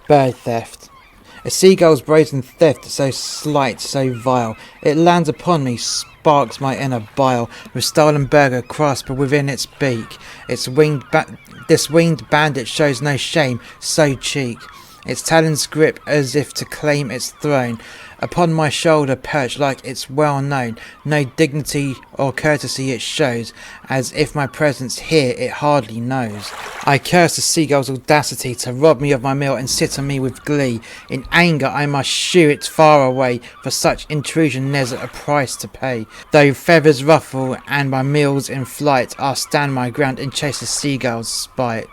Bird theft. A seagull's brazen theft, so slight, so vile, it lands upon me, sparks my inner bile, with stolen burger grasped within its beak. This winged bandit shows no shame, so cheek. Its talons grip as if to claim its throne. Upon my shoulder perched like it's well known. No dignity or courtesy it shows, as if my presence here it hardly knows. I curse the seagull's audacity to rob me of my meal and sit on me with glee. In anger I must shoo it far away, for such intrusion there's a price to pay. Though feathers ruffle and my meals in flight, I'll stand my ground and chase the seagull's spite.